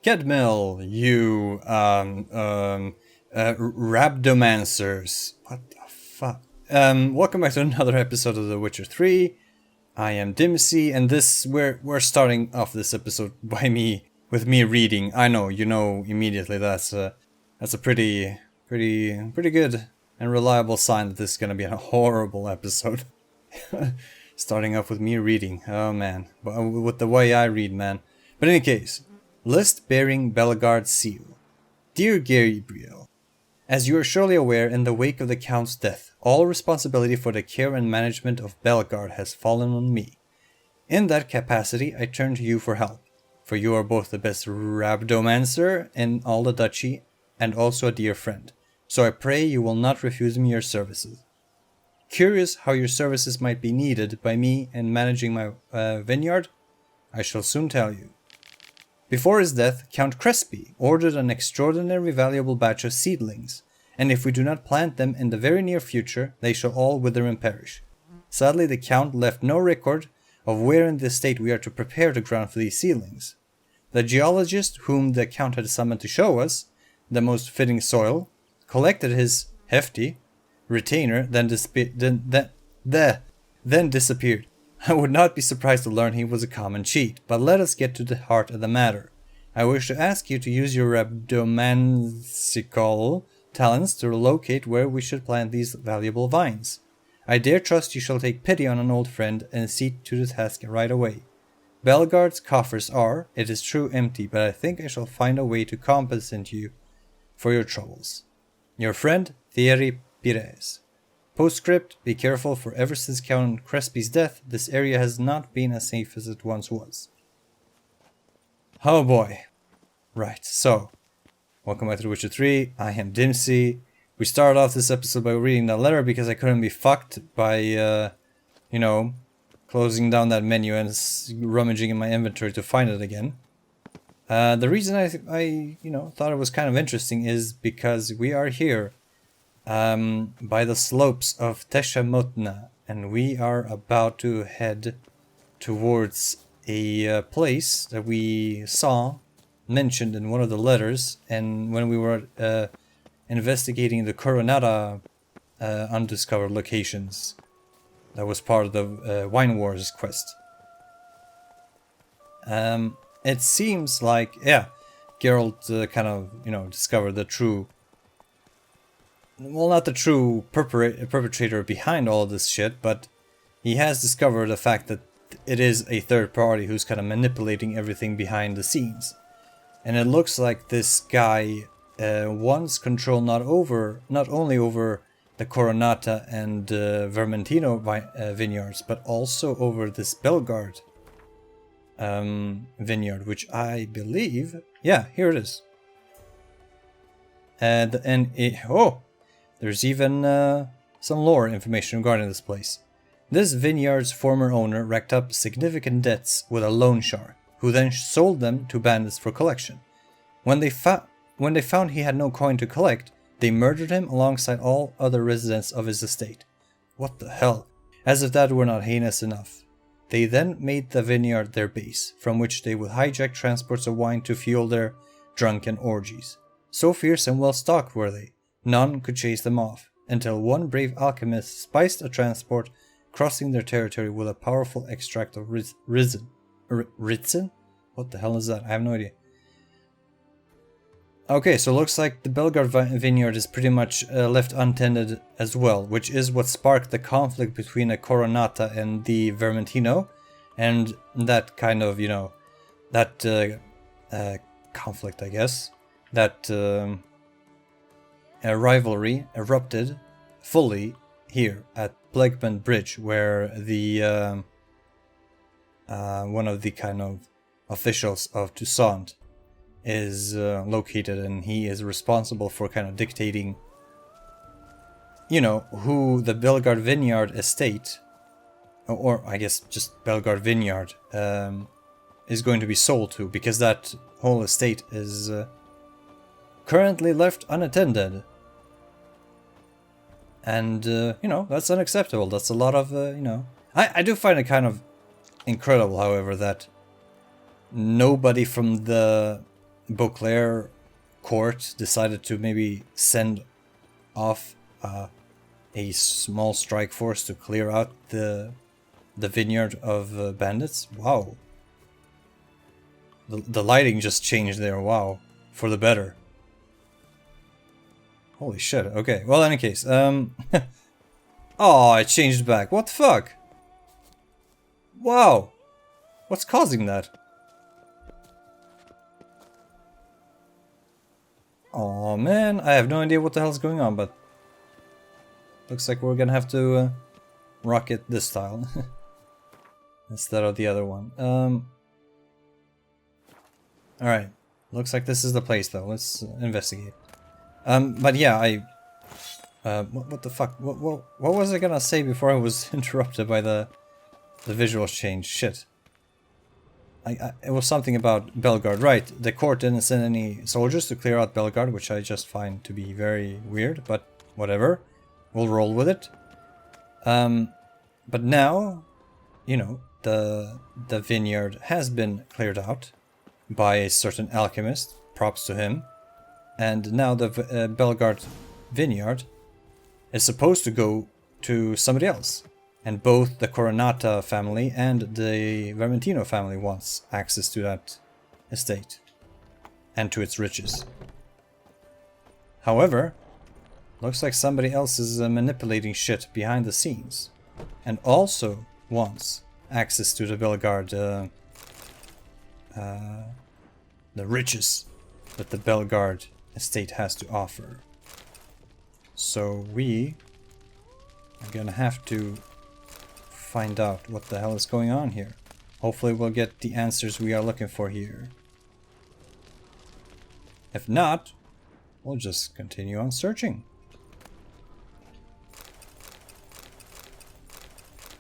Kedmil, you, Rabdomancers. What the fuck? Welcome back to another episode of The Witcher 3. I am Dimsy, and we're starting off this episode with me reading. I know, you know immediately that's a pretty good and reliable sign that this is gonna be a horrible episode. Starting off with me reading. Oh man, with the way I read, man. But in any case, list bearing BELGAARD seal. Dear Gabriel, as you are surely aware, in the wake of the Count's death, all responsibility for the care and management of BELGAARD has fallen on me. In that capacity, I turn to you for help, for you are both the best Rabdomancer in all the duchy, and also a dear friend, so I pray you will not refuse me your services. Curious how your services might be needed by me in managing my vineyard? I shall soon tell you. Before his death, Count Crespi ordered an extraordinarily valuable batch of seedlings, and if we do not plant them in the very near future, they shall all wither and perish. Sadly, the Count left no record of where in the estate we are to prepare the ground for these seedlings. The geologist whom the Count had summoned to show us the most fitting soil collected his hefty retainer, then disappeared. I would not be surprised to learn he was a common cheat, but let us get to the heart of the matter. I wish to ask you to use your rabdomancical talents to locate where we should plant these valuable vines. I dare trust you shall take pity on an old friend and see to the task right away. BELGAARD's coffers are, it is true, empty, but I think I shall find a way to compensate you for your troubles. Your friend, Thierry Pires. Postscript, be careful, for ever since Count Crespi's death, this area has not been as safe as it once was. Oh boy. Right, so, welcome back to The Witcher 3, I am Dimsy. We started off this episode by reading that letter because I couldn't be fucked by, closing down that menu and rummaging in my inventory to find it again. The reason I thought it was kind of interesting is because we are here by the slopes of Teshamotna, and we are about to head towards a place that we saw mentioned in one of the letters, and when we were investigating the Coronata undiscovered locations. That was part of the Wine Wars quest. It seems like, Geralt kind of, discovered the true... Well, not the true perpetrator behind all this shit, but he has discovered the fact that it is a third party who's kind of manipulating everything behind the scenes. And it looks like this guy wants control not only over the Coronata and Vermentino vineyards, but also over this BELGAARD vineyard, which I believe... Yeah, here it is. There's even some lore information regarding this place. This vineyard's former owner racked up significant debts with a loan shark, who then sold them to bandits for collection. When they found he had no coin to collect, they murdered him alongside all other residents of his estate. What the hell? As if that were not heinous enough. They then made the vineyard their base, from which they would hijack transports of wine to fuel their drunken orgies. So fierce and well stocked were they, none could chase them off, until one brave alchemist spiced a transport crossing their territory with a powerful extract of Rizin? What the hell is that? I have no idea. Okay, so it looks like the BELGAARD vineyard is pretty much left untended as well, which is what sparked the conflict between the Coronata and the Vermentino, and that kind of, conflict, I guess, that rivalry erupted fully here at Blackburn Bridge, where the one of the kind of officials of Toussaint is located, and he is responsible for kind of dictating, who the BELGAARD Vineyard estate, or I guess just BELGAARD Vineyard, is going to be sold to, because that whole estate is currently left unattended. And, that's unacceptable. That's a lot of, I do find it kind of incredible, however, that nobody from the Beauclair court decided to maybe send off a small strike force to clear out the vineyard of bandits. Wow. The lighting just changed there. Wow. For the better. Holy shit. Okay. Well, in any case. Oh, it changed back. What the fuck? Wow. What's causing that? Oh man, I have no idea what the hell's going on, but looks like we're gonna have to rock it this style instead of the other one. Alright, looks like this is the place though. Let's investigate. But yeah, what the fuck? What was I gonna say before I was interrupted by the visual change? Shit. It was something about BELGAARD. Right, the court didn't send any soldiers to clear out BELGAARD, which I just find to be very weird, but whatever. We'll roll with it. But now, you know, the vineyard has been cleared out by a certain alchemist. Props to him. And now the BELGAARD vineyard is supposed to go to somebody else. And both the Coronata family and the Vermentino family wants access to that estate and to its riches. However, looks like somebody else is manipulating shit behind the scenes and also wants access to the BELGAARD, the riches that the BELGAARD estate has to offer. So we are gonna have to find out what the hell is going on here. Hopefully we'll get the answers we are looking for here. If not, we'll just continue on searching.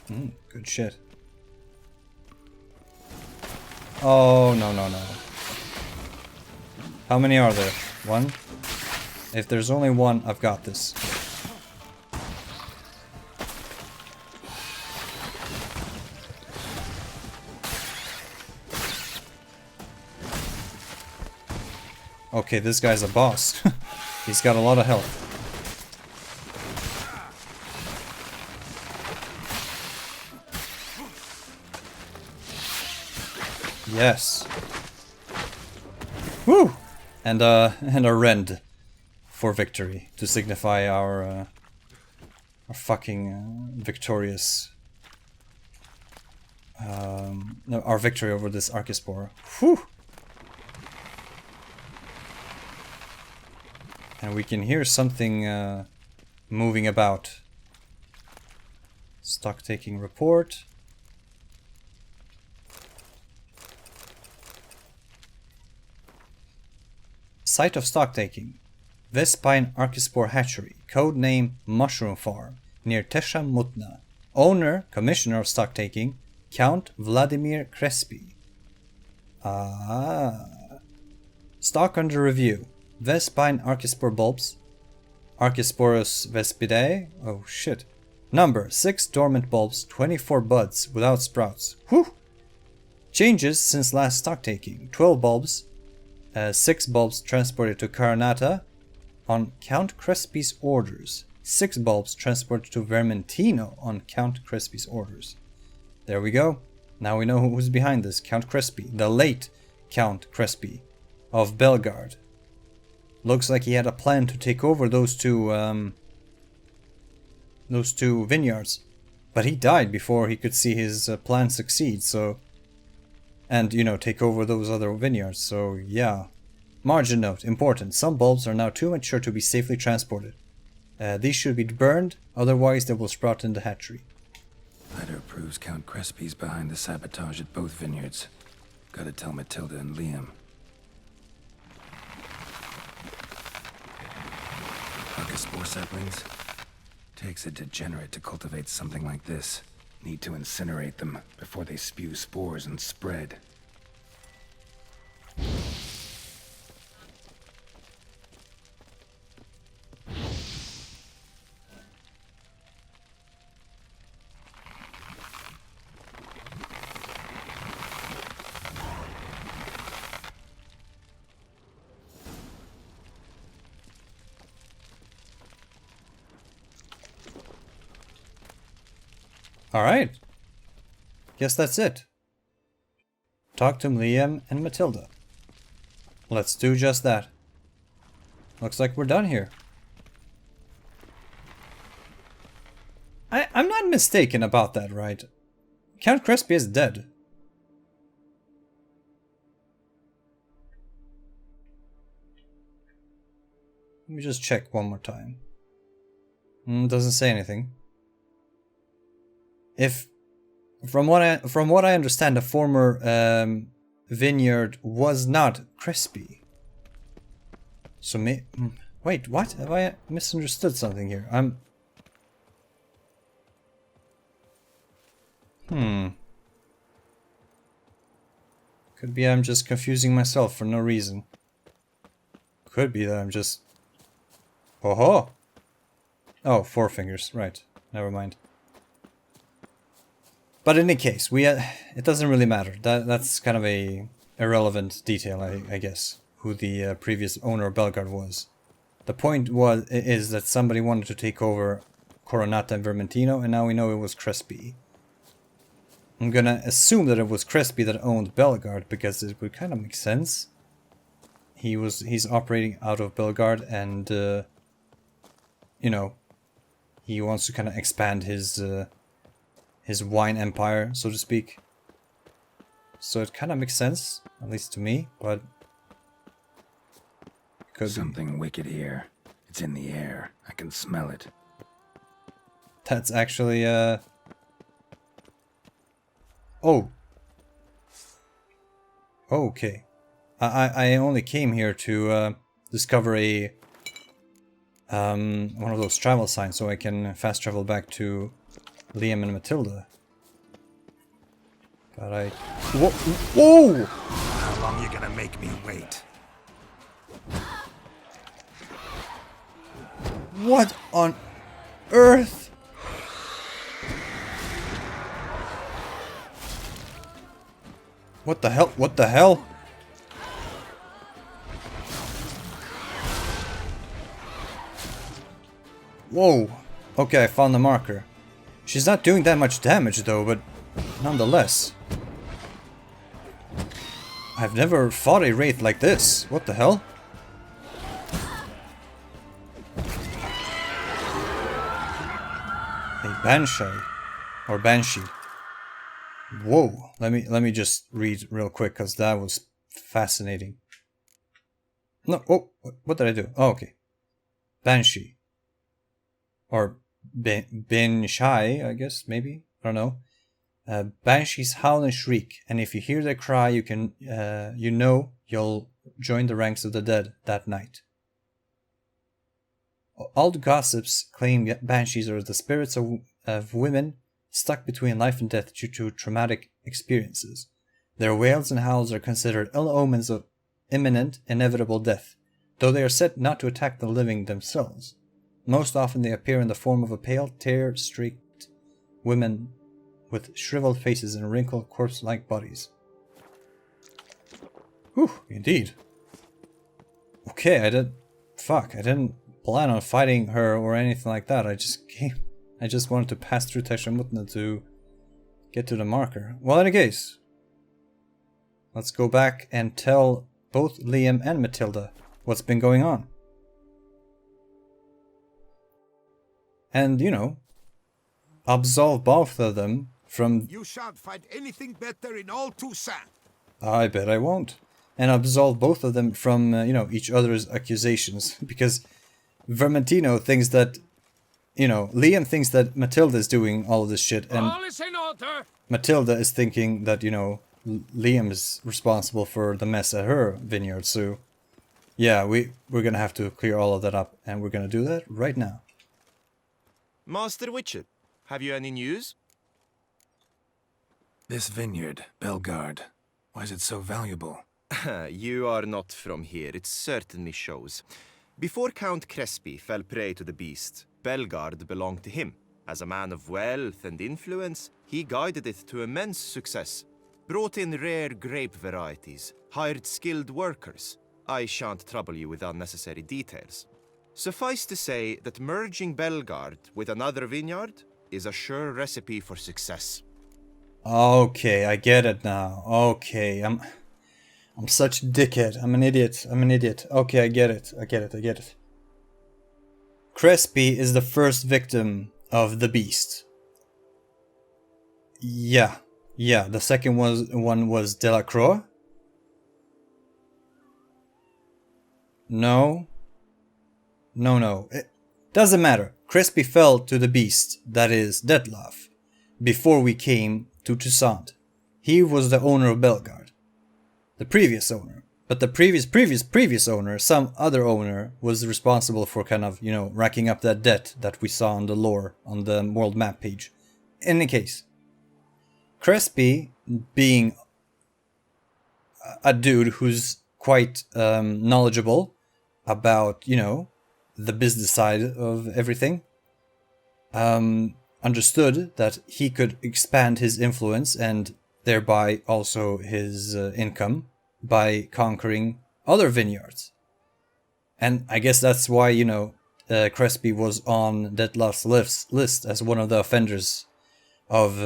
Good shit. Oh, no. How many are there? One? If there's only one, I've got this. Okay, this guy's a boss. He's got a lot of health. Yes. Woo! And a rend for victory to signify our fucking victorious no, our victory over this Archispore. Whew! And we can hear something moving about. Stock taking report. Site of stock taking. Vespine Archispore Hatchery. Code name Mushroom Farm. Near Tesha Mutna. Owner, Commissioner of Stock Taking, Count Vladimir Crespi. Stock under review. Vespine Archispore bulbs. Archisporus vespidae. Oh shit. Number 6 dormant bulbs, 24 buds without sprouts. Whew! Changes since last stock taking. 12 bulbs. 6 bulbs transported to Coronata on Count Crespi's orders. 6 bulbs transported to Vermentino on Count Crespi's orders. There we go. Now we know who's behind this. Count Crespi. The late Count Crespi of BELGAARD. Looks like he had a plan to take over those two vineyards. But he died before he could see his plan succeed, so... And, you know, take over those other vineyards, so yeah. Margin note, important. Some bulbs are now too mature to be safely transported. These should be burned, otherwise they will sprout in the hatchery. Letter proves Count Crespi's behind the sabotage at both vineyards. Gotta tell Matilda and Liam. Archispore saplings? Takes a degenerate to cultivate something like this. Need to incinerate them before they spew spores and spread. Alright. Guess that's it. Talk to Liam and Matilda. Let's do just that. Looks like we're done here. I'm not mistaken about that, right? Count Crespi is dead. Let me just check one more time. Doesn't say anything. If from what I understand, the former vineyard was not Crespi. So wait, what? Have I misunderstood something here? Could be I'm just confusing myself for no reason. Could be that I'm just... Oh, four fingers, right. Never mind. But in any case, it doesn't really matter. That's kind of a irrelevant detail, I guess, who the previous owner of BELGAARD was. The point is that somebody wanted to take over Coronata and Vermentino, and now we know it was Crespi. I'm gonna assume that it was Crespi that owned BELGAARD, because it would kind of make sense. He's operating out of BELGAARD, and you know, he wants to kind of expand his wine empire, so to speak. So it kind of makes sense, at least to me, but could something wicked here. It's in the air. I can smell it. That's actually oh. Okay. I only came here to discover a one of those travel signs so I can fast travel back to Liam and Matilda. But whoa! How long you gonna make me wait? What on earth? What the hell? What the hell? Whoa. Okay, I found the marker. She's not doing that much damage though, but nonetheless. I've never fought a wraith like this. What the hell? A banshee. Or banshee. Whoa. Let me just read real quick, because that was fascinating. No, oh, what did I do? Oh, okay. Banshee. Or banshee, I guess, maybe? I don't know. Banshees howl and shriek, and if you hear their cry, you know you'll join the ranks of the dead that night. Old gossips claim banshees are the spirits of women stuck between life and death due to traumatic experiences. Their wails and howls are considered ill omens of imminent, inevitable death, though they are said not to attack the living themselves. Most often they appear in the form of a pale, tear-streaked women with shriveled faces and wrinkled, corpse-like bodies. Whew, indeed. Okay, I didn't plan on fighting her or anything like that. I just wanted to pass through Teshamutna to get to the marker. Well, in any case, let's go back and tell both Liam and Matilda what's been going on. And, you know, absolve both of them from... You shan't find anything better in all Toussaint. I bet I won't. And absolve both of them from, you know, each other's accusations. Because Vermentino thinks that, you know, Liam thinks that Matilda is doing all of this shit. And All is in order. Matilda is thinking that, you know, Liam is responsible for the mess at her vineyard. So, yeah, we're going to have to clear all of that up. And we're going to do that right now. Master Witcher, have you any news? This vineyard, BELGAARD, why is it so valuable? You are not from here, it certainly shows. Before Count Crespi fell prey to the beast, BELGAARD belonged to him. As a man of wealth and influence, he guided it to immense success. Brought in rare grape varieties, hired skilled workers. I shan't trouble you with unnecessary details. Suffice to say that merging BELGAARD with another vineyard is a sure recipe for success. Okay, I get it now. Okay, I'm such a dickhead. I'm an idiot. Okay, I get it. Crespi is the first victim of the beast. Yeah. The second one was Delacroix. No. It doesn't matter. Crespi fell to the beast, that is Detlef, before we came to Toussaint. He was the owner of BELGAARD. The previous owner. But the previous owner, some other owner, was responsible for kind of, racking up that debt that we saw on the lore, on the world map page. In any case, Crespi, being a dude who's quite knowledgeable about, the business side of everything, understood that he could expand his influence and thereby also his income by conquering other vineyards. And I guess that's why, Crespi was on Detlef's list as one of the offenders of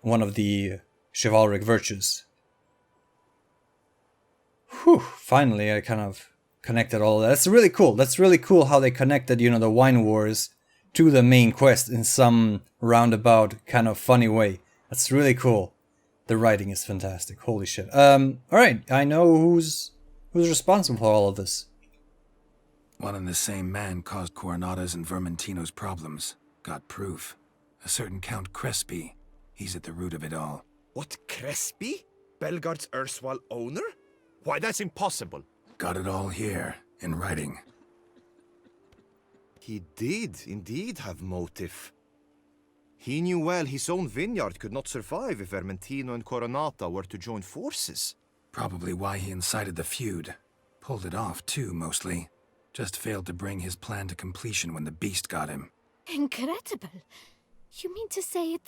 one of the chivalric virtues. Whew, finally I kind of connected all that. That's really cool. That's really cool how they connected, the wine wars to the main quest in some roundabout kind of funny way. That's really cool. The writing is fantastic. Holy shit. Alright, I know who's responsible for all of this. One and the same man caused Coronata's and Vermentino's problems. Got proof. A certain Count Crespi. He's at the root of it all. What, Crespi? BELGAARD's erstwhile owner? Why, that's impossible. Got it all here, in writing. He did indeed have motive. He knew well his own vineyard could not survive if Vermentino and Coronata were to join forces. Probably why he incited the feud. Pulled it off, too, mostly. Just failed to bring his plan to completion when the beast got him. Incredible. You mean to say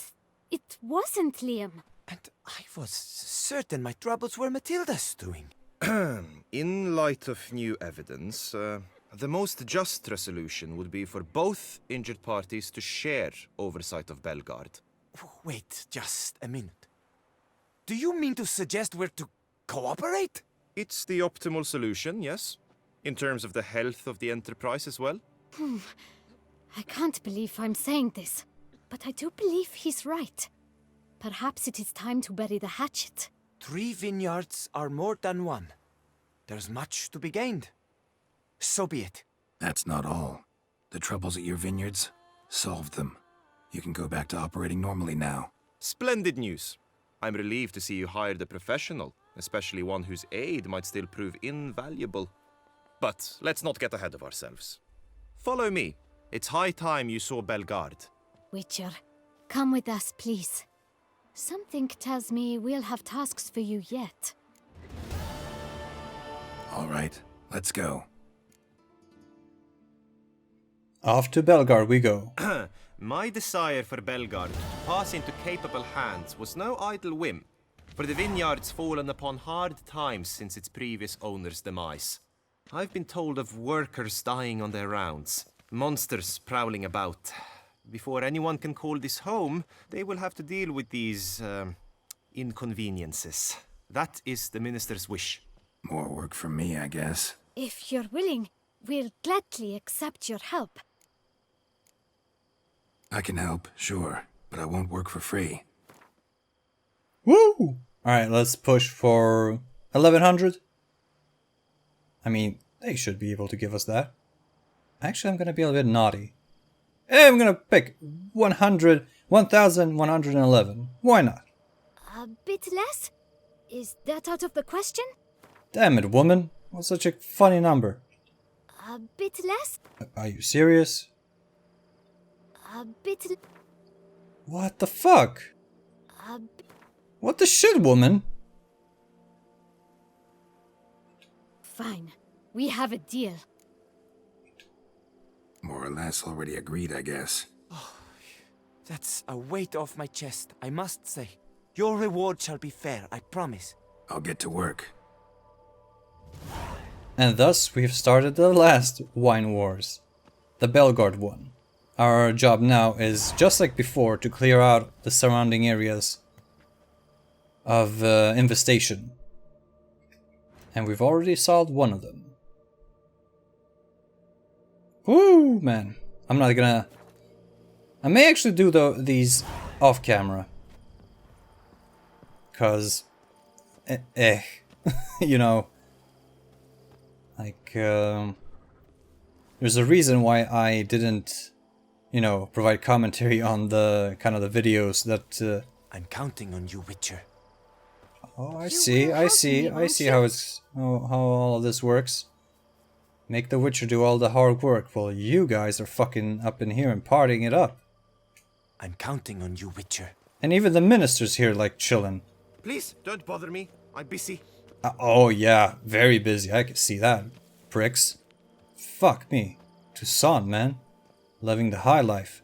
it wasn't Liam? And I was certain my troubles were Matilda's doing. In light of new evidence, the most just resolution would be for both injured parties to share oversight of BELGAARD. Wait just a minute. Do you mean to suggest we're to cooperate? It's the optimal solution, yes. In terms of the health of the enterprise as well. I can't believe I'm saying this, but I do believe he's right. Perhaps it is time to bury the hatchet. 3 vineyards are more than one. There's much to be gained. So be it. That's not all. The troubles at your vineyards? Solved them. You can go back to operating normally now. Splendid news. I'm relieved to see you hired a professional, especially one whose aid might still prove invaluable. But let's not get ahead of ourselves. Follow me. It's high time you saw BELGAARD. Witcher, come with us, please. Something tells me we'll have tasks for you yet. All right, let's go. Off to BELGAARD we go. My desire for BELGAARD to pass into capable hands was no idle whim, for the vineyard's fallen upon hard times since its previous owner's demise. I've been told of workers dying on their rounds, monsters prowling about. Before anyone can call this home, they will have to deal with these, inconveniences. That is the minister's wish. More work for me, I guess. If you're willing, we'll gladly accept your help. I can help, sure, but I won't work for free. Woo! Alright, let's push for 1100. I mean, they should be able to give us that. Actually, I'm gonna be a little bit naughty. I'm gonna pick 1111. Why not? A bit less? Is that out of the question? Damn it, woman. What's such a funny number? A bit less? Are you serious? A bit... What the fuck? What the shit, woman? Fine. We have a deal. More or less already agreed, I guess. That's a weight off my chest, I must say. Your reward shall be fair, I promise. I'll get to work. And thus we've started the last wine wars. The BELGAARD one. our job now is, just like before, to clear out the surrounding areas of infestation. And we've already solved one of them. Woo, man. I'm not gonna... I may actually do these off camera. Cause... you know... Like, there's a reason why I didn't, you know, provide commentary on the kind of the videos that... I'm counting on you, Witcher. Oh, I You see, will I help see, me, I won't see you? how how all of this works. Make the Witcher do all the hard work, while you guys are fucking up in here and partying it up. I'm counting on you, Witcher. And even the minister's here, like, chilling. Please, don't bother me. I'm busy. Oh yeah, very busy, I can see that. Pricks. Fuck me. Toussaint, man. Living the high life.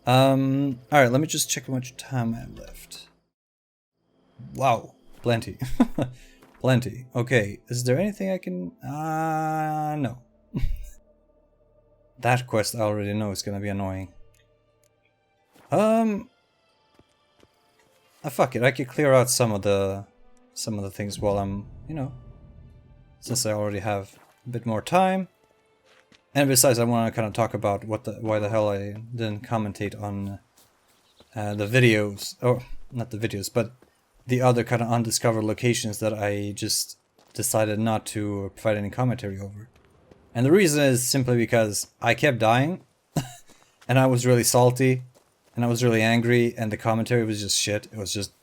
Alright, let me just check how much time I have left. Wow, plenty. Plenty. Okay, is there anything I can... no. That quest I already know is gonna be annoying. Fuck it, I could clear out some of the things while I'm, you know, since I already have a bit more time. And besides, I want to kind of talk about why the hell I didn't commentate on the videos, or not the videos, but the other kind of undiscovered locations that I just decided not to provide any commentary over. And the reason is simply because I kept dying, and I was really salty, and I was really angry, and the commentary was just shit. It was just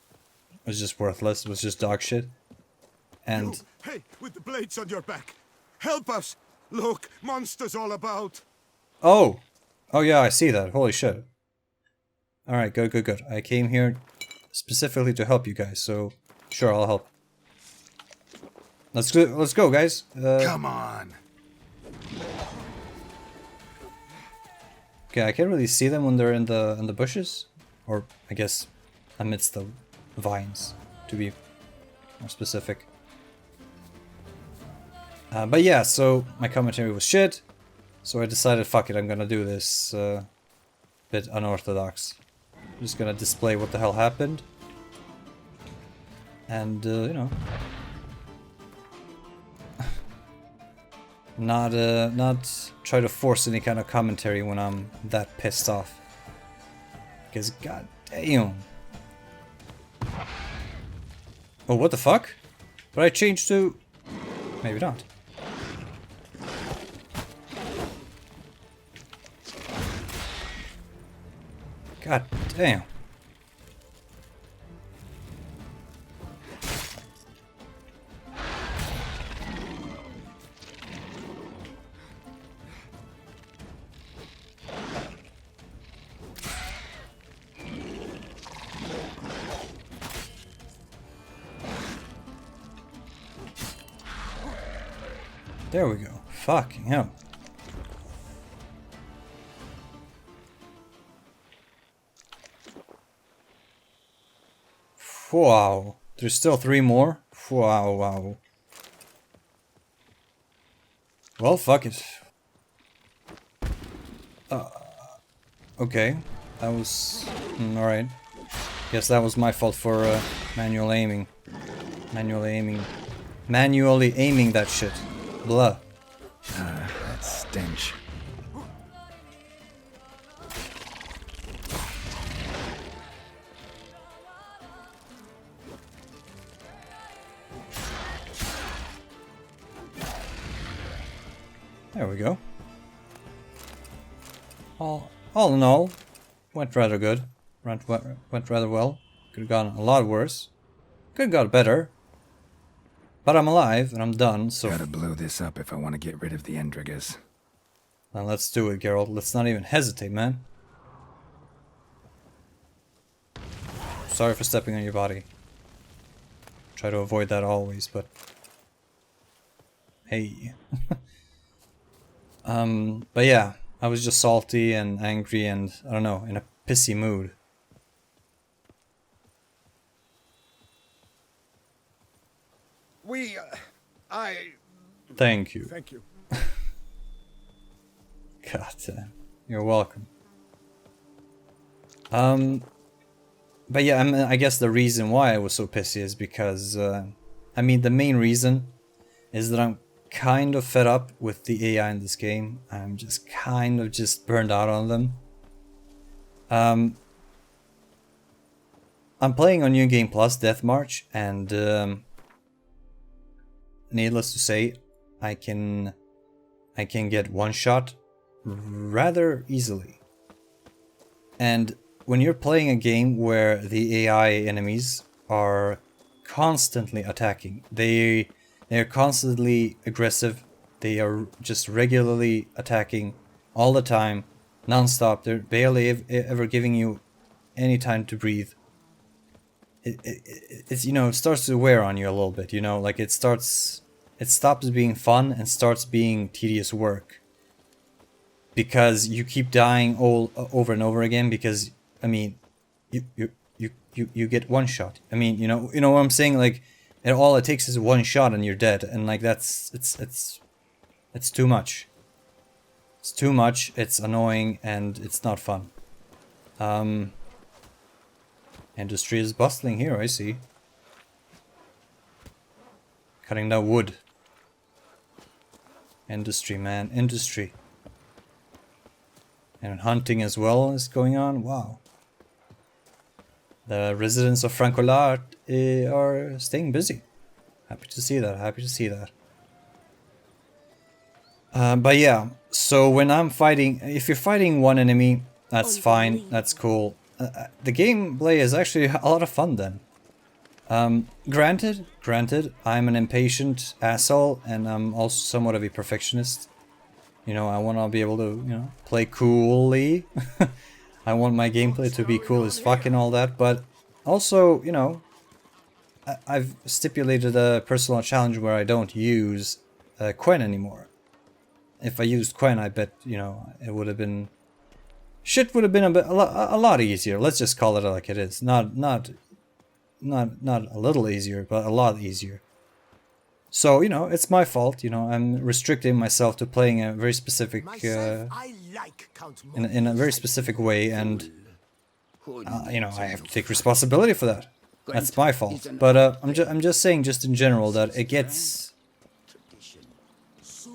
worthless. It was just dog shit. And You, hey, with the blades on your back. Help us! Look, monsters all about. oh yeah, I see that. Holy shit. All right, good. I came here specifically to help you guys, so sure, I'll help. Let's go, guys. Come on. Okay, I can't really see them when they're in the bushes, or I guess amidst the vines, to be more specific. But yeah, so my commentary was shit, so I decided, fuck it, I'm gonna do this bit unorthodox. I'm just gonna display what the hell happened, and you know, not try to force any kind of commentary when I'm that pissed off. Because god damn. Oh, what the fuck? But I changed to... Maybe not. God damn. There we go. Fucking hell. Wow. There's still 3 more? Wow. Well, fuck it. Okay. That was... alright. Guess that was my fault for manually aiming that shit. Blah. That stench. There we go. All in all, went rather good. Went rather well. Could have gone a lot worse. Could have got better. But I'm alive and I'm done, so... Gotta blow this up if I want to get rid of the Endrigas. Then let's do it, Geralt. Let's not even hesitate, man. Sorry for stepping on your body. Try to avoid that always, but... Hey. But yeah, I was just salty and angry and, I don't know, in a pissy mood. Thank you. Thank you. God damn. You're welcome. But yeah, I guess the reason why I was so pissy is because, I mean, the main reason is that I'm kind of fed up with the AI in this game. I'm just kind of just burned out on them. I'm playing on New Game Plus Death March, and needless to say, I can get one shot rather easily. And when you're playing a game where the AI enemies are constantly attacking, they're constantly aggressive, they are just regularly attacking all the time, non-stop, they're barely ever giving you any time to breathe. It's, you know, it starts to wear on you a little bit, you know, like it stops being fun and starts being tedious work. Because you keep dying over and over again, because, I mean, you get one shot. I mean, you know what I'm saying? Like, all it takes is one shot and you're dead, and like it's too much. It's too much. It's annoying and it's not fun. Industry is bustling here. I see. Cutting down wood. Industry, man, industry. And hunting as well is going on. Wow. The residents of Francolard are staying busy. Happy to see that. Happy to see that. But yeah, so when I'm fighting, if you're fighting one enemy, that's fine. That's cool. The gameplay is actually a lot of fun then. Granted, I'm an impatient asshole, and I'm also somewhat of a perfectionist. You know, I want to be able to, you know, play coolly. I want my gameplay to be cool as fuck and all that, but also, you know, I've stipulated a personal challenge where I don't use Quen anymore. If I used Quen, I bet, you know, it would have been... Shit would have been a lot easier. Let's just call it like it is. Not a little easier, but a lot easier. So, you know, it's my fault, you know, I'm restricting myself to playing a very specific, in a very specific way, and, you know, I have to take responsibility for that. That's my fault. But, I'm just saying, just in general, that it gets,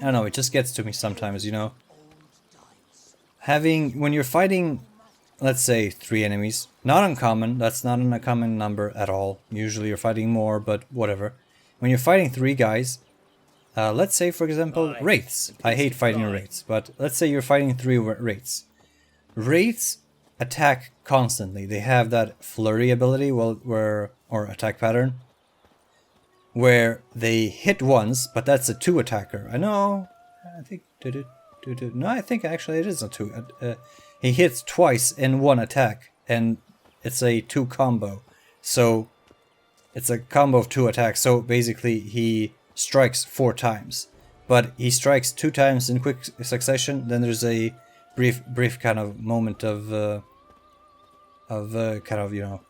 I don't know, it just gets to me sometimes, you know. When you're fighting, let's say, 3 enemies, not uncommon, that's not an uncommon number at all. Usually you're fighting more, but whatever. When you're fighting 3 guys, let's say, for example, wraiths. I hate fighting wraiths, but let's say you're fighting 3 wraiths. Wraiths attack constantly. They have that flurry ability, or attack pattern, where they hit once, but that's a 2 attacker. I know. I think no, I think actually it is a 2. He hits twice in 1 attack, and it's a 2 combo. So it's a combo of 2 attacks, so basically he strikes 4 times. But he strikes 2 times in quick succession, then there's a brief kind of moment of kind of, you know,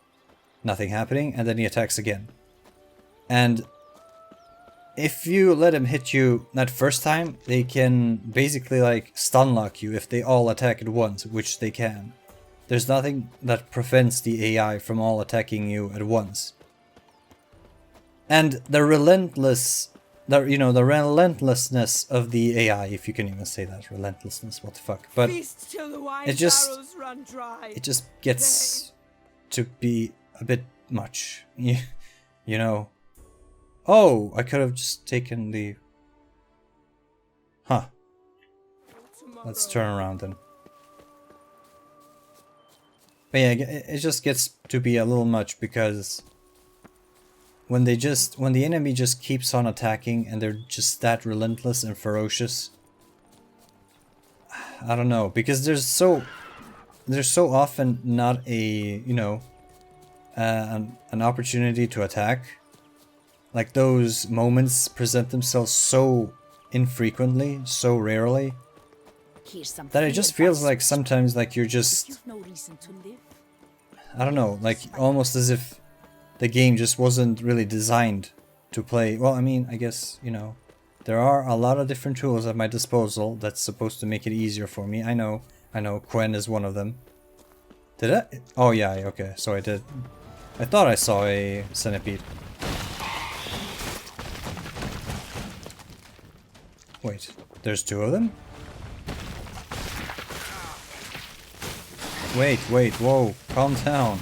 nothing happening, and then he attacks again. And if you let him hit you that first time, they can basically like stun lock you if they all attack at once, which they can. There's nothing that prevents the AI from all attacking you at once. And the relentlessness of the AI, if you can even say that, relentlessness, what the fuck. But it just gets to be a bit much, you know. Oh, I could have just taken the... Huh. Let's turn around then. But yeah, it just gets to be a little much, because when the enemy just keeps on attacking and they're just that relentless and ferocious, I don't know, because there's so often not a, you know, an opportunity to attack. Like, those moments present themselves so infrequently, so rarely, that it just feels like sometimes like you're just, I don't know, like almost as if the game just wasn't really designed to play. Well, I mean, I guess, you know, there are a lot of different tools at my disposal that's supposed to make it easier for me. I know, Quen is one of them. Did I? Oh yeah, okay, so I did. I thought I saw a centipede. Wait, there's 2 of them? Wait, whoa, calm down.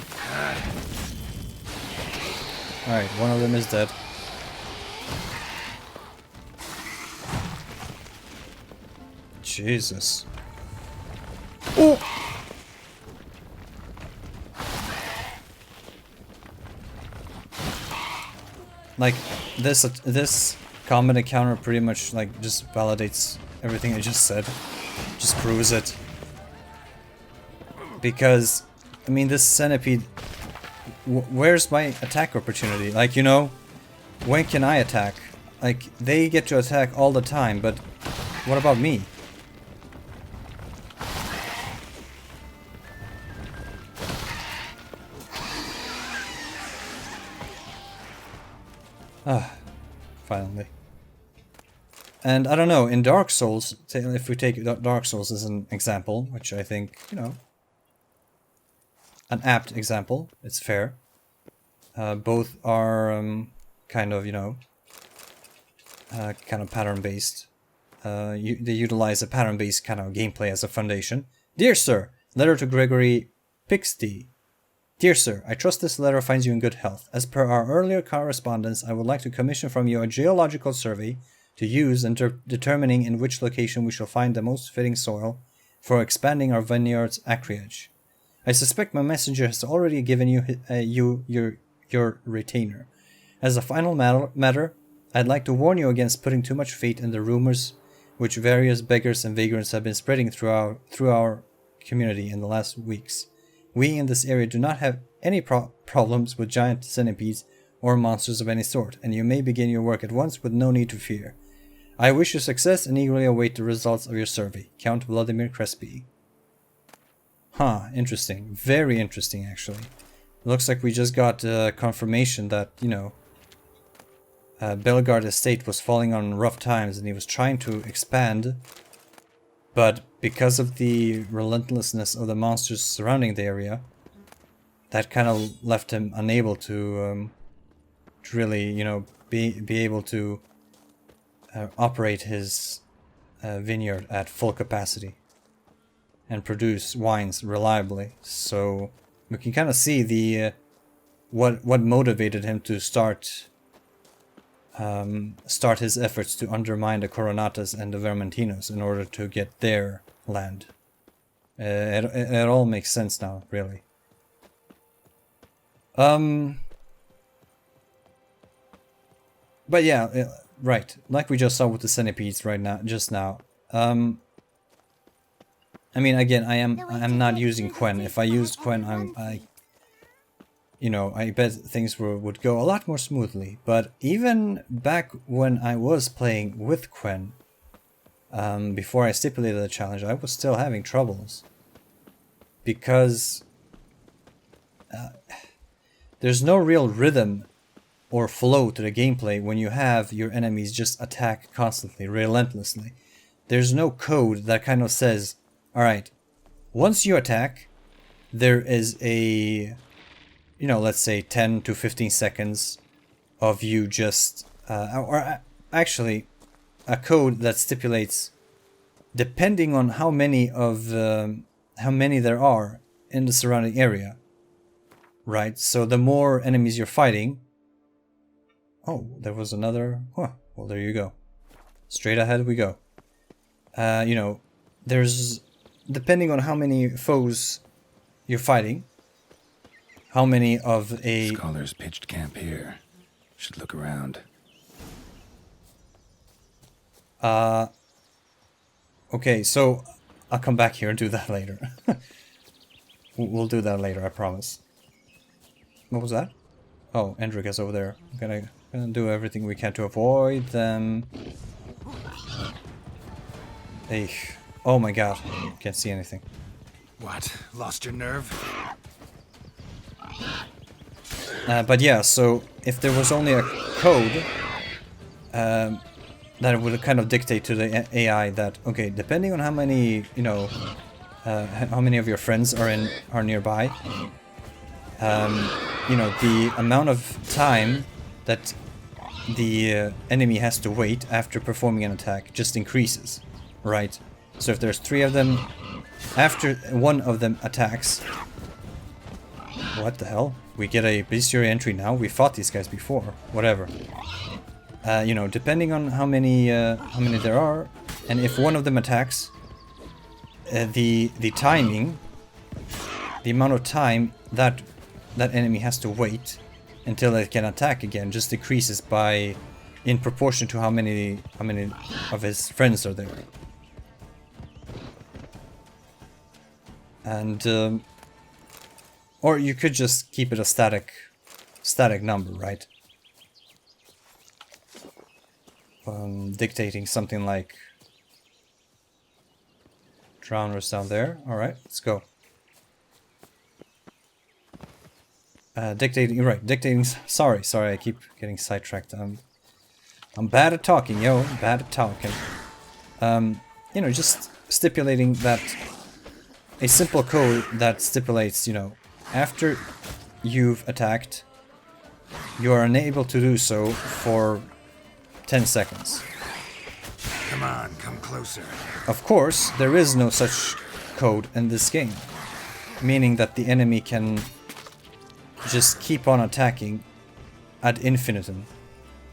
Alright, one of them is dead. Jesus. Oh! Like, this combat encounter pretty much, like, just validates everything I just said. Just proves it. Because, I mean, this centipede... where's my attack opportunity? Like, you know, when can I attack? Like, they get to attack all the time, but what about me? Ah, finally. And I don't know, in Dark Souls, if we take Dark Souls as an example, which I think, you know, an apt example, it's fair. Both are kind of, you know, kind of pattern-based. They utilize a pattern-based kind of gameplay as a foundation. Dear Sir, letter to Gregory Pixty. Dear Sir, I trust this letter finds you in good health. As per our earlier correspondence, I would like to commission from you a geological survey to use in determining in which location we shall find the most fitting soil for expanding our vineyard's acreage. I suspect my messenger has already given you your retainer. As a final matter, I'd like to warn you against putting too much faith in the rumors which various beggars and vagrants have been spreading through our community in the last weeks. We in this area do not have any problems with giant centipedes or monsters of any sort, and you may begin your work at once with no need to fear. I wish you success and eagerly await the results of your survey. Count Vladimir Crespi. Huh, interesting. Very interesting, actually. Looks like we just got confirmation that, you know, BELGAARD estate was falling on rough times and he was trying to expand, but because of the relentlessness of the monsters surrounding the area, that kind of left him unable to really, you know, be able to operate his vineyard at full capacity and produce wines reliably. So we can kind of see the what motivated him to start his efforts to undermine the Coronatas and the Vermentinos in order to get their land. It all makes sense now, really. But yeah, right. Like we just saw with the centipedes just now. I mean, again, I'm not using Quen. If I used Quen, you know, I bet things would go a lot more smoothly. But even back when I was playing with Quen, before I stipulated the challenge, I was still having troubles. Because there's no real rhythm or flow to the gameplay when you have your enemies just attack constantly, relentlessly. There's no code that kind of says, alright, once you attack, there is a, you know, let's say 10 to 15 seconds of you just, or actually, a code that stipulates, depending on how many there are in the surrounding area, right? So the more enemies you're fighting, oh, there was another, huh, well, there you go. Straight ahead we go. You know, there's, depending on how many foes you're fighting, how many of a... Scholars pitched camp here. Should look around. Okay, so I'll come back here and do that later. We'll do that later, I promise. What was that? Oh, Endrick over there. I'm gonna do everything we can to avoid them. Hey, oh my god, can't see anything. What? Lost your nerve? But yeah, so if there was only a code, that would kind of dictate to the AI that, okay, depending on how many, you know, how many of your friends are nearby, you know, the amount of time that the enemy has to wait after performing an attack just increases, right? So if there's 3 of them, after one of them attacks, what the hell? We get a bestiary entry now. We fought these guys before. Whatever. You know, depending on how many there are, and if one of them attacks, the timing, the amount of time that that enemy has to wait until it can attack again just decreases by in proportion to how many of his friends are there. And or you could just keep it a static number, right? Dictating something like drowners down there. Alright, let's go. Dictating, right, dictating, sorry, I keep getting sidetracked. I'm bad at talking, yo, bad at talking. You know, just stipulating that a simple code that stipulates, you know, after you've attacked, you are unable to do so for 10 seconds. Come on, come closer. Of course, there is no such code in this game, meaning that the enemy can just keep on attacking ad infinitum.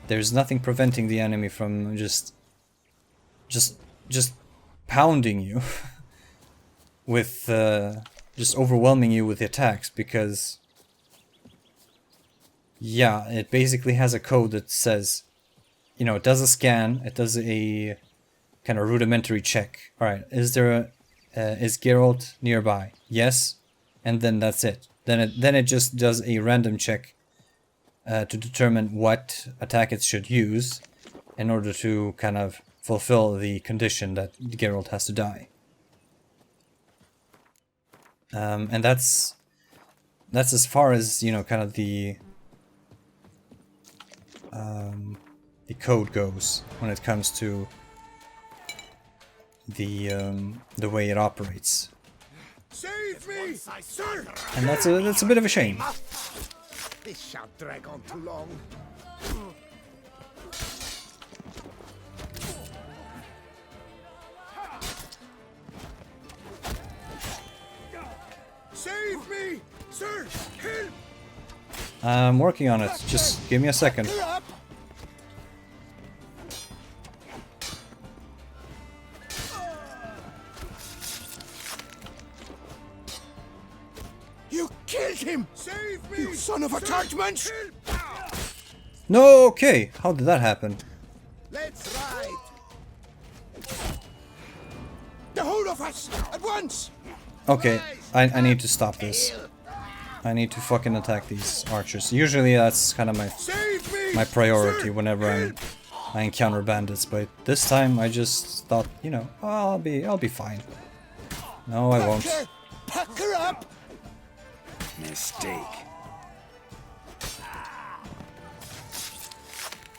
There's nothing preventing the enemy from just pounding you with just overwhelming you with attacks, because yeah, it basically has a code that says, you know, it does a scan, it does a kind of rudimentary check. Alright, is there is Geralt nearby? Yes, and then that's it. Then it just does a random check to determine what attack it should use in order to kind of fulfill the condition that Geralt has to die. And that's as far as, you know, kind of the code goes when it comes to the way it operates. Save me, sir! And that's a bit of a shame. This shan't drag on too long. Save me, sir! Help! I'm working on it. Just give me a second. You killed him! Save me! You son of a tartmunch! No, okay. How did that happen? Let's ride! The whole of us! At once! Okay, I need to stop this. I need to fucking attack these archers. Usually that's kind of my priority whenever I encounter bandits, but this time I just thought, you know, I'll be fine. No, I won't. Pack her up! Mistake.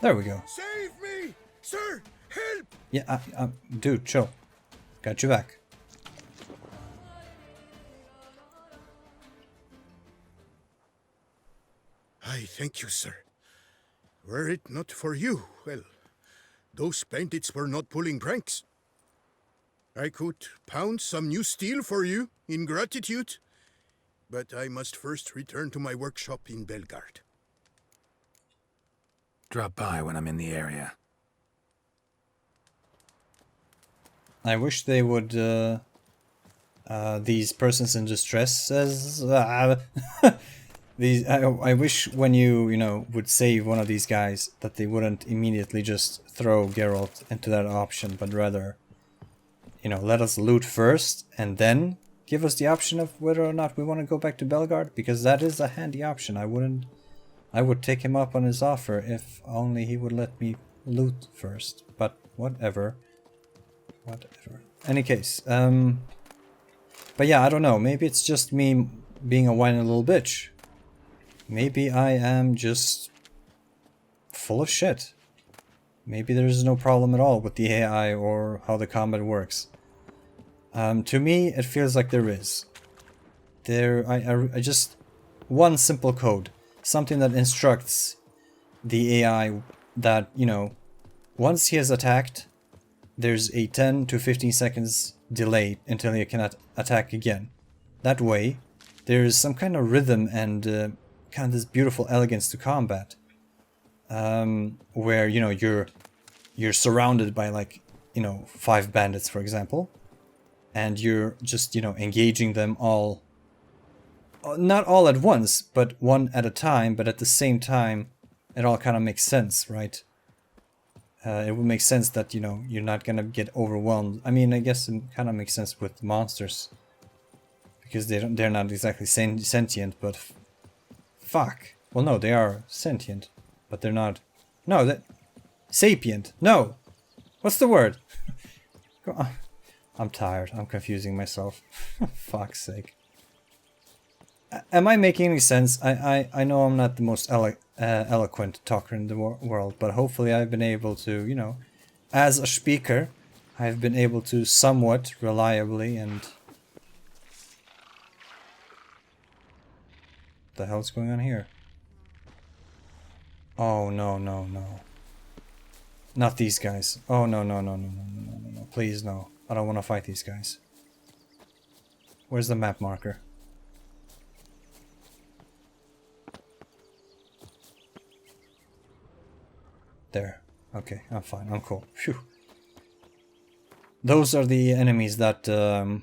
There we go. Save me! Sir! Help! Yeah, dude, chill. Got you back. I thank you, sir. Were it not for you, well, those bandits were not pulling pranks. I could pound some new steel for you in gratitude, but I must first return to my workshop in BELGAARD. Drop by when I'm in the area. I wish they would, these persons in distress as, I wish when you know, would save one of these guys that they wouldn't immediately just throw Geralt into that option, but rather, you know, let us loot first and then give us the option of whether or not we want to go back to BELGAARD, because that is a handy option. I would take him up on his offer if only he would let me loot first, but whatever. Any case, but yeah, I don't know, maybe it's just me being a whiny little bitch. Maybe I am just full of shit. Maybe there's no problem at all with the AI or how the combat works. To me, it feels like there is. I just... One simple code. Something that instructs the AI that, you know, once he has attacked, there's a 10 to 15 seconds delay until he can attack again. That way, there's some kind of rhythm and kind of this beautiful elegance to combat. Where, you know, you're surrounded by, like, you know, 5 bandits, for example. And you're just, you know, engaging them all. Not all at once, but one at a time. But at the same time, it all kind of makes sense, right? It would make sense that, you know, you're not gonna get overwhelmed. I mean, I guess it kind of makes sense with monsters. Because they're not exactly sentient, but... Fuck. Well, no, they are sentient. But they're not... No, that... Sapient. No! What's the word? I'm tired. I'm confusing myself. Fuck's sake. Am I making any sense? I know I'm not the most eloquent talker in the world, but hopefully I've been able to, you know, as a speaker, I've been able to somewhat reliably and... What the hell's going on here? Oh, no, no, no. Not these guys. Oh, no, no, no, no, no, no, no, no, no. Please, no. I don't want to fight these guys. Where's the map marker? There. Okay, I'm fine. I'm cool. Phew. Those are the enemies that... to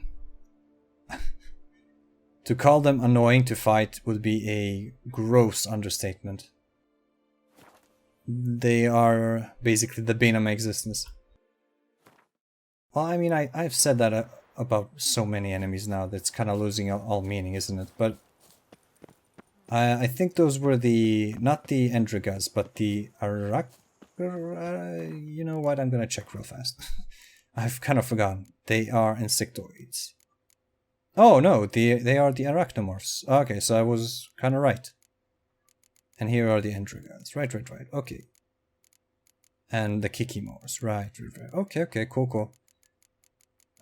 call them annoying to fight would be a gross understatement. They are basically the bane of my existence. Well, I mean, I've said that about so many enemies now that's kind of losing all meaning, isn't it? But I think those were the... not the Endrigas, but the you know what? I'm gonna check real fast. I've kind of forgotten. They are insectoids. Oh no, they are the arachnomorphs. Okay, so I was kind of right. And here are the Endrigas. Right. Okay. And the Kikimors. Right. Okay, cool.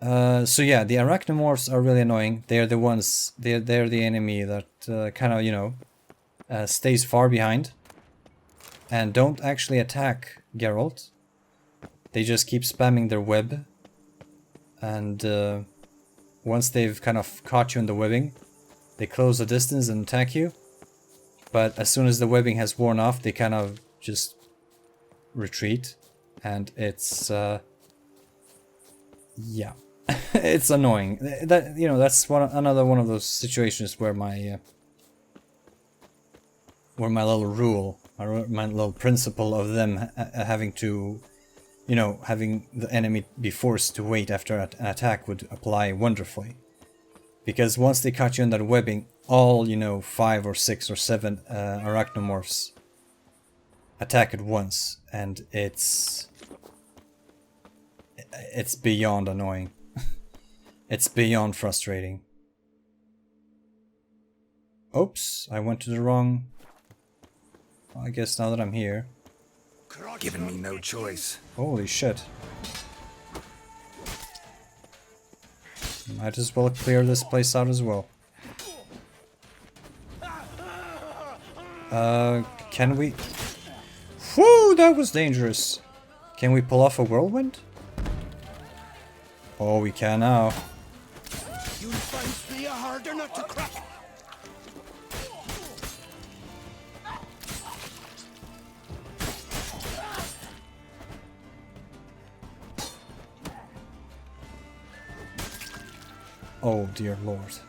So yeah, the arachnomorphs are really annoying. They're the ones. They're the enemy that kind of, you know, stays far behind. And don't actually attack Geralt. They just keep spamming their web. And once they've kind of caught you in the webbing, they close the distance and attack you. But as soon as the webbing has worn off, they kind of just retreat. And it's... yeah. It's annoying. That, you know, that's another one of those situations where my little rule, or my little principle of them having to, you know, having the enemy be forced to wait after an attack would apply wonderfully. Because once they caught you in that webbing, all, you know, 5 or 6 or 7 arachnomorphs attack at once, and it's beyond annoying. It's beyond frustrating. Oops, I went to the wrong... Well, I guess now that I'm here... Giving me no choice. Holy shit. Might as well clear this place out as well. Can we... Whew, that was dangerous. Can we pull off a whirlwind? Oh, we can now. You'll find spear harder not to crack. Oh, dear lord.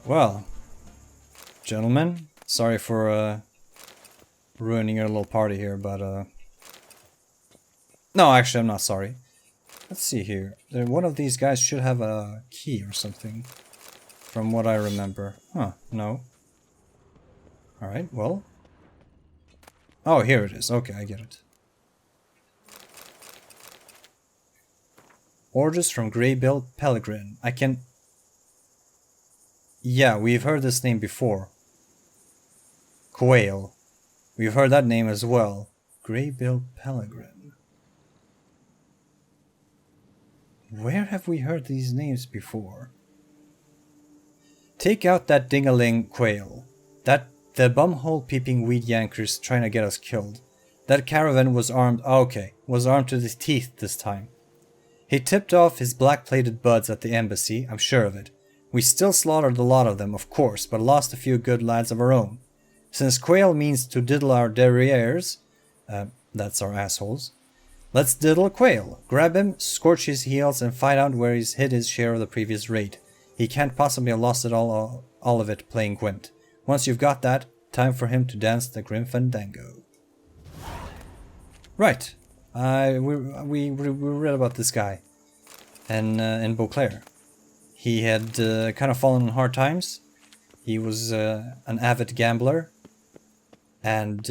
Well, gentlemen, sorry for ruining your little party here, but no, actually, I'm not sorry. Let's see here. One of these guys should have a key or something, from what I remember. Huh, no. Alright, well. Oh, here it is. Okay, I get it. Orders from Grey-billed Pellegrin. I can... Yeah, we've heard this name before. Quail. We've heard that name as well. Grey-billed Pellegrin. Where have we heard these names before? Take out that ding-a-ling quail. The bumhole peeping weed yankers trying to get us killed. That caravan was armed, was armed to the teeth this time. He tipped off his black-plated buds at the embassy, I'm sure of it. We still slaughtered a lot of them, of course, but lost a few good lads of our own. Since quail means to diddle our derrieres, that's our assholes, let's diddle quail. Grab him, scorch his heels, and find out where he's hid his share of the previous raid. He can't possibly have lost it all of it playing Gwent. Once you've got that, time for him to dance the Grim Fandango. Right. We read about this guy in Beauclair. He had kind of fallen on hard times. He was an avid gambler, and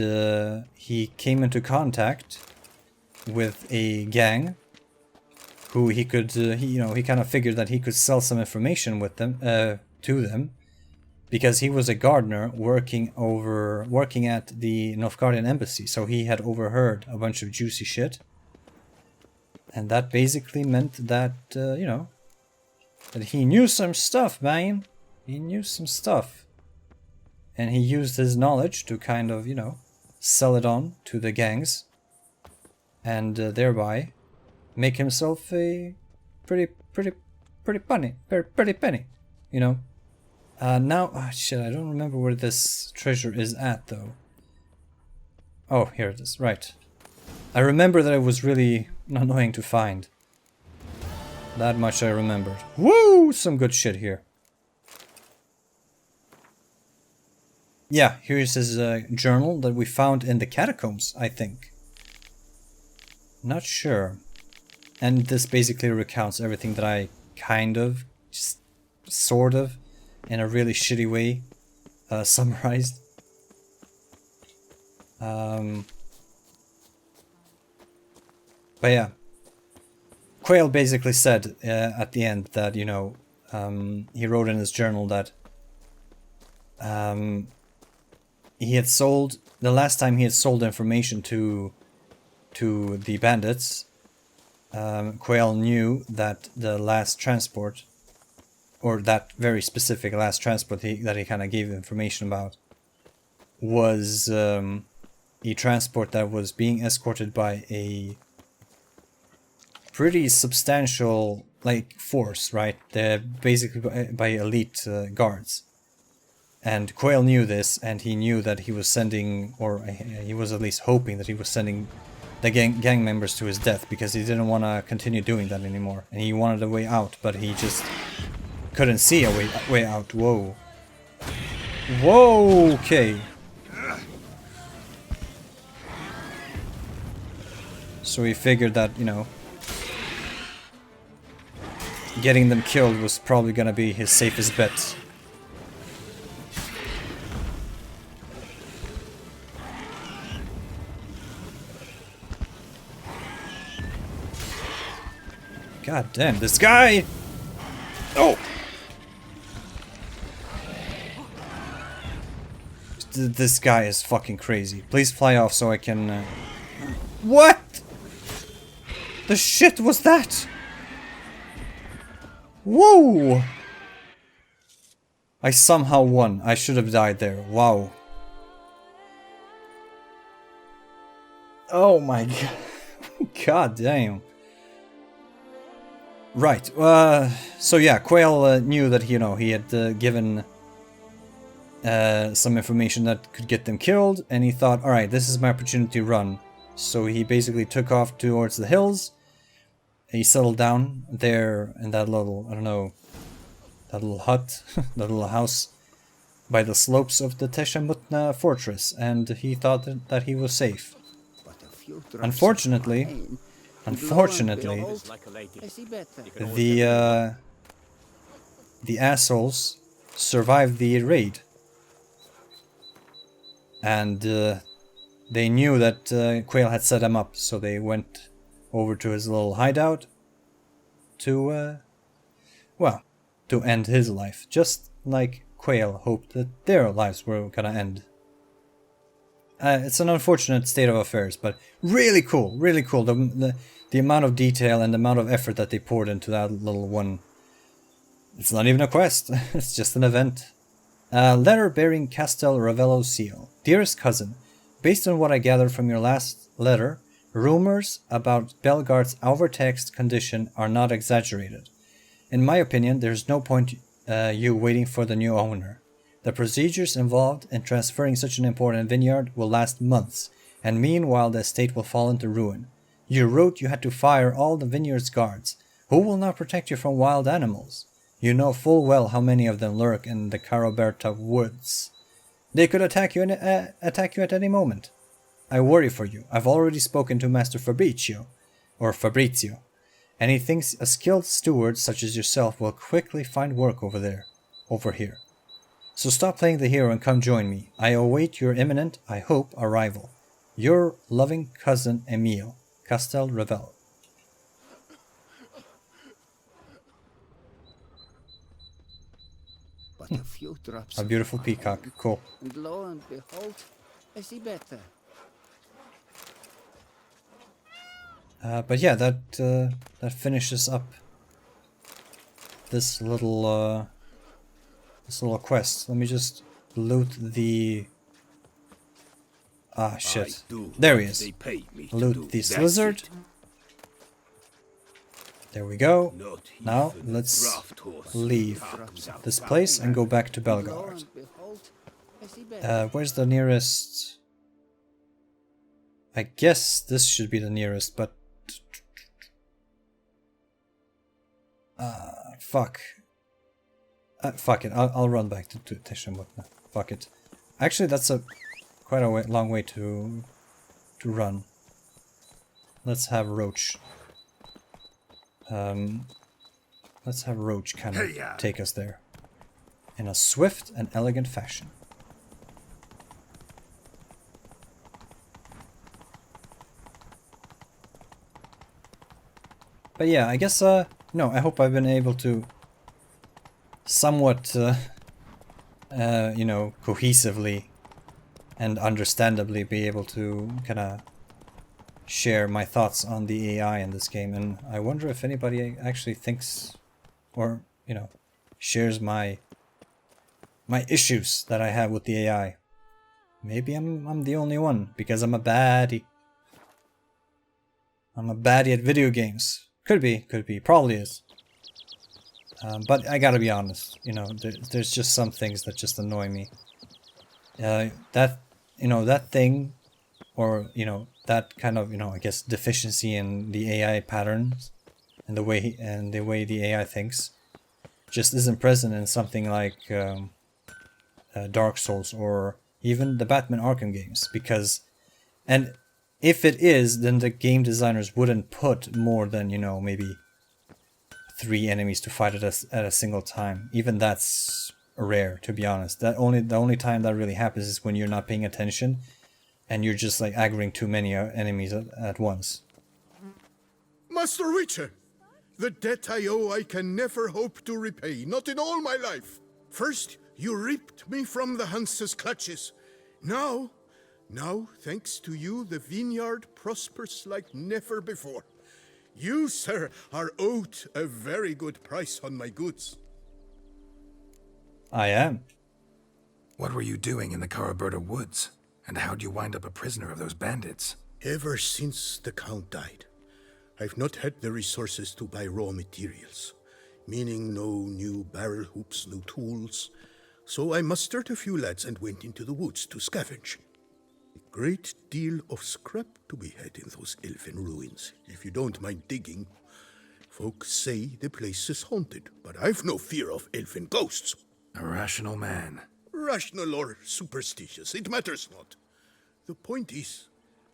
he came into contact with a gang who he could, he kind of figured that he could sell some information with them to them, because he was a gardener working at the Nilfgaardian embassy. So he had overheard a bunch of juicy shit, and that basically meant that that he knew some stuff, man. He knew some stuff, and he used his knowledge to kind of sell it on to the gangs, and thereby make himself a pretty penny, now, shit, I don't remember where this treasure is at, though. Oh, here it is, right. I remember that it was really annoying to find. That much I remembered. Woo! Some good shit here. Yeah, here's his journal that we found in the catacombs, I think. Not sure. And this basically recounts everything that I kind of, just sort of, in a really shitty way, summarized. But yeah. Quail basically said at the end that, he wrote in his journal that he had sold, the last time he had sold information to the bandits, Quail knew that the last transport, or that very specific last transport that he kind of gave information about, was a transport that was being escorted by a pretty substantial force, right? They're basically by elite guards. And Quail knew this, and he knew that he was sending, or he was at least hoping that he was sending the gang members to his death, because he didn't want to continue doing that anymore. And he wanted a way out, but he just couldn't see a way out. Whoa. Whoa, okay. So he figured that, getting them killed was probably gonna be his safest bet. God damn, this guy! Oh! This guy is fucking crazy. Please fly off so I can... What? The shit was that? Whoa! I somehow won. I should have died there. Wow. Oh my god. God damn. Right. So yeah, Quail knew that he had given some information that could get them killed, and he thought, all right, this is my opportunity to run. So he basically took off towards the hills. He settled down there in that little, I don't know, that little hut, that little house by the slopes of the Teshamutna fortress, and he thought that he was safe. Unfortunately, the assholes survived the raid, and they knew that Quail had set them up, so they went over to his little hideout to, to end his life, just like Quail hoped that their lives were gonna end. It's an unfortunate state of affairs, but really cool, really cool. The amount of detail and the amount of effort that they poured into that little one. It's not even a quest, it's just an event. Letter bearing Castel Ravello's seal. Dearest cousin, based on what I gathered from your last letter, rumors about BELGAARD's overtaxed condition are not exaggerated. In my opinion, there's no point you waiting for the new owner. The procedures involved in transferring such an important vineyard will last months, and meanwhile the estate will fall into ruin. You wrote you had to fire all the vineyard's guards. Who will now protect you from wild animals? You know full well how many of them lurk in the Caroberta woods. They could attack you at any moment. I worry for you. I've already spoken to Master Fabrizio, and he thinks a skilled steward such as yourself will quickly find work over here. So stop playing the hero and come join me. I await your imminent, I hope, arrival. Your loving cousin Emile, Castel Ravello. But a few drops. A beautiful peacock. Cool. And lo and behold, I see better. But yeah, that finishes up this little quest. Let me just loot the... Ah, shit. There he is. Loot this lizard. There we go. Now, let's leave this place and go back to BELGAARD. Where's the nearest... I guess this should be the nearest, but... fuck. Fuck it, I'll run back to Teshimut. Fuck it. Actually, that's quite a long way to run. Let's have Roach. Let's have Roach kind of take us there. In a swift and elegant fashion. But yeah, I guess, no, I hope I've been able to somewhat, you know, cohesively and understandably be able to kind of share my thoughts on the AI in this game. And I wonder if anybody actually thinks or, you know, shares my issues that I have with the AI. Maybe I'm the only one because I'm a baddie. I'm a baddie at video games. Could be, probably is. But I gotta be honest, you know, there's just some things that just annoy me. That, you know, that thing, or, you know, that kind of, you know, I guess deficiency in the AI patterns and the way the AI thinks just isn't present in something like Dark Souls or even the Batman Arkham games, because, and if it is, then the game designers wouldn't put more than, you know, maybe 3 enemies to fight at a single time. Even that's rare, to be honest. The only time that really happens is when you're not paying attention and you're just like aggroing too many enemies at once. Master Witcher! The debt I owe I can never hope to repay, not in all my life. First, you ripped me from the Hanse's clutches. Now, thanks to you, the vineyard prospers like never before. You, sir, are owed a very good price on my goods. I am. What were you doing in the Caroberta woods? And how'd you wind up a prisoner of those bandits? Ever since the Count died, I've not had the resources to buy raw materials, meaning no new barrel hoops, no tools. So I mustered a few lads and went into the woods to scavenge. A great deal of scrap to be had in those elfin ruins, if you don't mind digging. Folks say the place is haunted, but I've no fear of elfin ghosts. A rational man. Rational or superstitious, it matters not. The point is,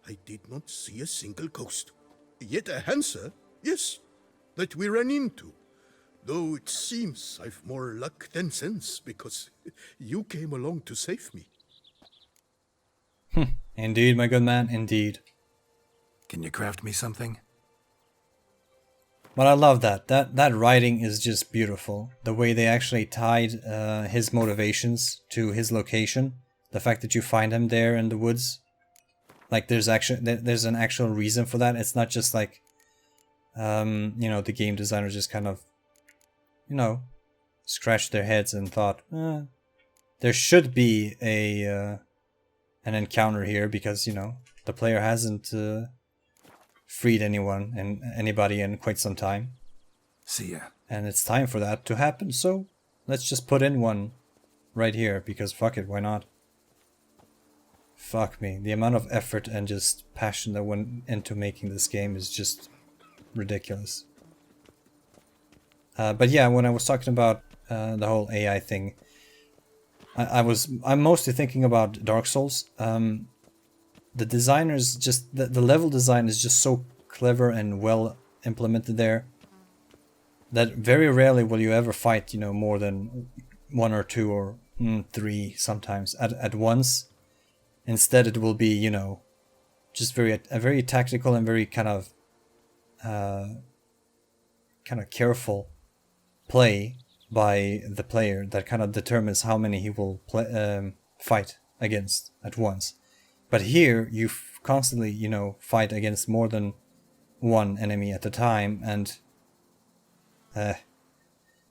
I did not see a single ghost. Yet a Hansa, yes, that we ran into. Though it seems I've more luck than sense, because you came along to save me. Indeed, my good man, indeed. Can you craft me something? But I love that writing is just beautiful. The way they actually tied his motivations to his location. The fact that you find him there in the woods Like there's an actual reason for that. It's not just like, you know, the game designer just kind of, you know, scratched their heads and thought, there should be an encounter here because, you know, the player hasn't freed anybody in quite some time. See ya. And it's time for that to happen, so let's just put in one right here, because fuck it, why not? Fuck me, the amount of effort and just passion that went into making this game is just ridiculous. But yeah, when I was talking about the whole AI thing, I'm mostly thinking about Dark Souls. The designers just, the level design is just so clever and well implemented there that very rarely will you ever fight, you know, more than 1 or 2 or 3 sometimes at once. Instead, it will be, you know, just a very tactical and very kind of careful play by the player that kind of determines how many he will fight against at once. But here, you constantly, you know, fight against more than one enemy at a time, and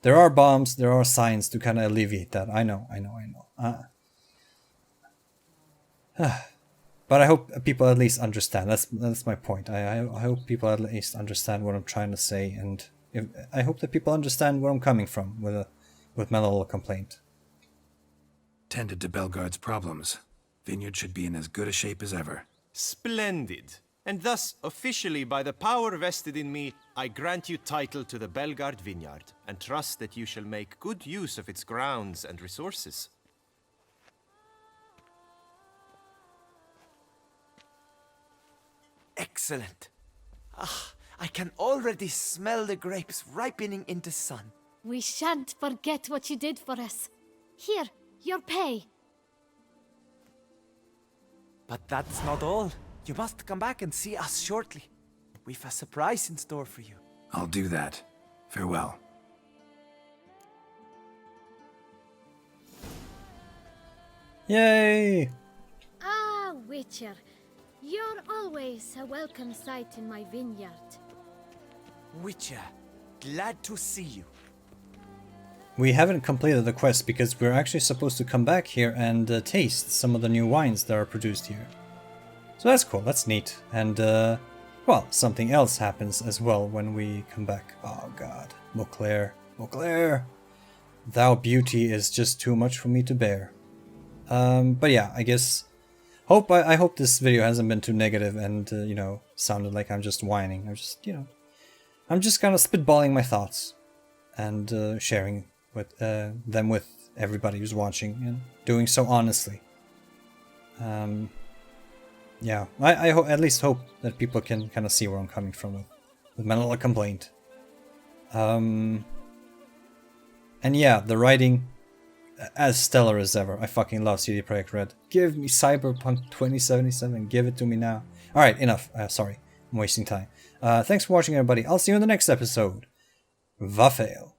there are bombs, there are signs to kind of alleviate that. I know. But I hope people at least understand. That's my point. I hope people at least understand what I'm trying to say, and I hope that people understand where I'm coming from with my little complaint. Tended to BELGAARD's problems. Vineyard should be in as good a shape as ever. Splendid. And thus, officially by the power vested in me, I grant you title to the BELGAARD vineyard, and trust that you shall make good use of its grounds and resources. Excellent. I can already smell the grapes ripening into sun. We shan't forget what you did for us. Here, your pay. But that's not all. You must come back and see us shortly. We've a surprise in store for you. I'll do that. Farewell. Yay! Ah, Witcher. You're always a welcome sight in my vineyard. Witcher, glad to see you. We haven't completed the quest because we're actually supposed to come back here and taste some of the new wines that are produced here. So that's cool, that's neat. And, well, something else happens as well when we come back. Oh god, Mauclair, Mauclair! Thou beauty is just too much for me to bear. But yeah, I guess... I hope this video hasn't been too negative and, you know, sounded like I'm just whining. I'm just, you know... I'm just kind of spitballing my thoughts. And sharing with them with everybody who's watching. And doing so honestly. Yeah, I at least hope that people can kind of see where I'm coming from with my little complaint. And yeah, the writing, as stellar as ever. I fucking love CD Projekt Red. Give me Cyberpunk 2077, give it to me now. Alright, enough. Sorry, I'm wasting time. Thanks for watching, everybody. I'll see you in the next episode. Vafail.